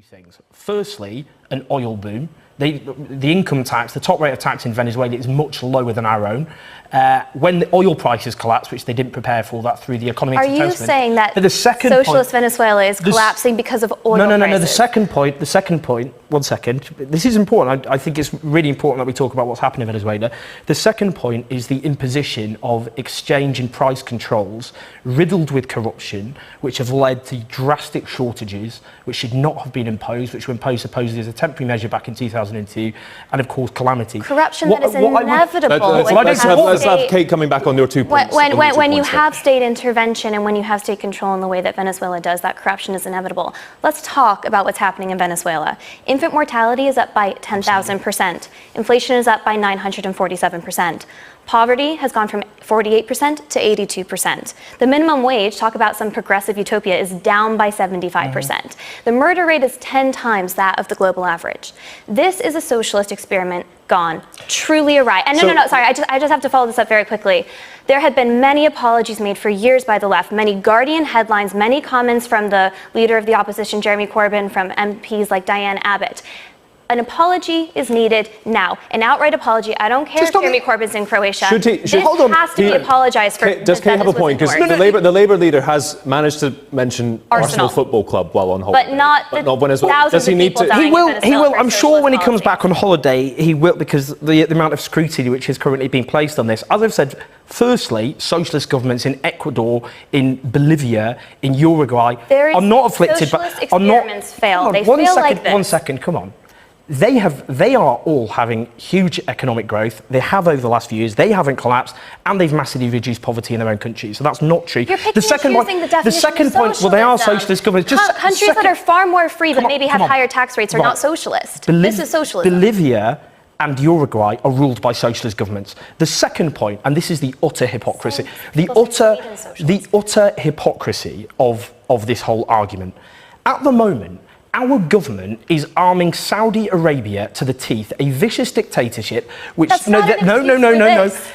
things. Firstly, an oil boom. The income tax, the top rate of tax in Venezuela is much lower than our own. When the oil prices collapsed, which they didn't prepare for that through the economy. Are you saying that socialist Venezuela is collapsing because of oil prices? No. The second point, one second. This is important. I think it's really important that we talk about what's happening in Venezuela. The second point is the imposition of exchange and price controls riddled with corruption, which have led to drastic shortages, which should not have been imposed, which were imposed supposedly as a temporary measure back in 2002, and of course calamity. Corruption that is inevitable. Let's have Kate coming back on your 2 points. When you have state intervention and when you have state control in the way that Venezuela does, that corruption is inevitable. Let's talk about what's happening in Venezuela. Infant mortality is up by 10,000%. Inflation is up by 947%. Poverty has gone from 48% to 82%. The minimum wage, talk about some progressive utopia, is down by 75%. The murder rate is 10 times that of the global average. This is a socialist experiment gone truly awry. And sorry, I just have to follow this up very quickly. There have been many apologies made for years by the left, many Guardian headlines, many comments from the leader of the opposition, Jeremy Corbyn, from MPs like Diane Abbott. An apology is needed now. An outright apology. I don't care if Jeremy Corbyn's in Croatia. This has to be apologized for. Does Kate have a point? Because the Labour leader has managed to mention Arsenal Football Club while on holiday. But not Venezuela. Does he need to? He will. I'm sure when he comes back on holiday, he will, because the amount of scrutiny which is currently being placed on this. As I've said, firstly, socialist governments in Ecuador, in Bolivia, in Uruguay are not afflicted. Socialist experiments fail. They fail like this. 1 second. Come on. They are all having huge economic growth. They have over the last few years. They haven't collapsed, and they've massively reduced poverty in their own countries. So that's not true. You're picking and choosing the definition of socialism. Well, they are socialist governments. Countries that are far more free but maybe have higher tax rates are not socialist. This is socialism. Bolivia and Uruguay are ruled by socialist governments. The second point, and this is the utter hypocrisy, the utter hypocrisy of this whole argument. At the moment, our government is arming Saudi Arabia to the teeth, a vicious dictatorship which... No.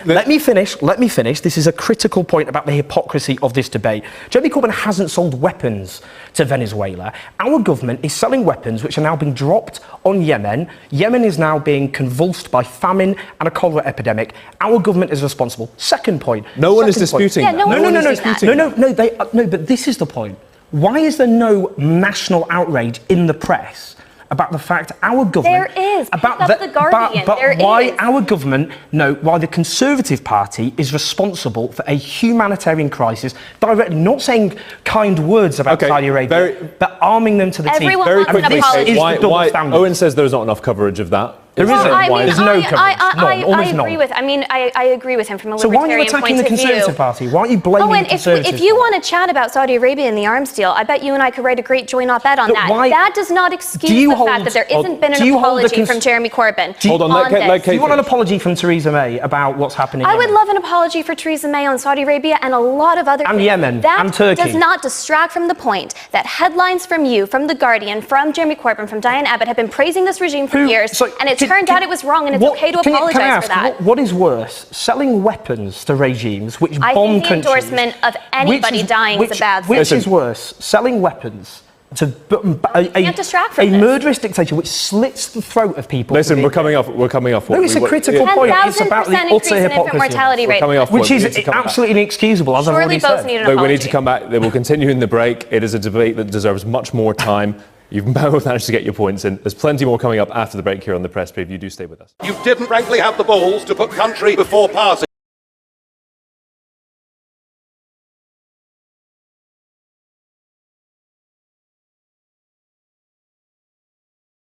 Let me finish. This is a critical point about the hypocrisy of this debate. Jeremy Corbyn hasn't sold weapons to Venezuela. Our government is selling weapons which are now being dropped on Yemen. Yemen is now being convulsed by famine and a cholera epidemic. Our government is responsible. Second point. No one is disputing that. No, but this is the point. Why is there no national outrage in the press about the fact our government... There is. About the Guardian. Our government, why the Conservative Party is responsible for a humanitarian crisis, directly not saying kind words about Saudi Arabia, but arming them to the teeth. Everyone wants an apology. Why Owen says there's not enough coverage of that. There isn't. There's no coverage. I agree with him from a libertarian point of view. So why are you attacking the Conservative Party? Why aren't you blaming the Conservatives? If you want to chat about Saudi Arabia and the arms deal, I bet you and I could write a great joint op-ed on that. That does not excuse the fact that there isn't been an apology from Jeremy Corbyn. Hold on, do you want an apology from Theresa May about what's happening? I would love an apology for Theresa May on Saudi Arabia and a lot of other things. And Yemen, and Turkey. That does not distract from the point that headlines from you, from The Guardian, from Jeremy Corbyn, from Diane Abbott have been praising this regime for years, and it turned out it was wrong, and it's okay to apologize for that. What is worse, selling weapons to regimes which bomb countries? I think the endorsement of anybody dying is a bad thing. Which is worse, selling weapons to a murderous dictator which slits the throat of people? Listen, we're coming off. No, it's a critical point. It's about the utter hypocrisy. Mortality rate, which is absolutely inexcusable, as I've already said. We need to come back. They will continue in the break. It is a debate that deserves much more time. You've both managed to get your points in. There's plenty more coming up after the break here on the Press Preview. Do stay with us. You didn't frankly have the balls to put country before party.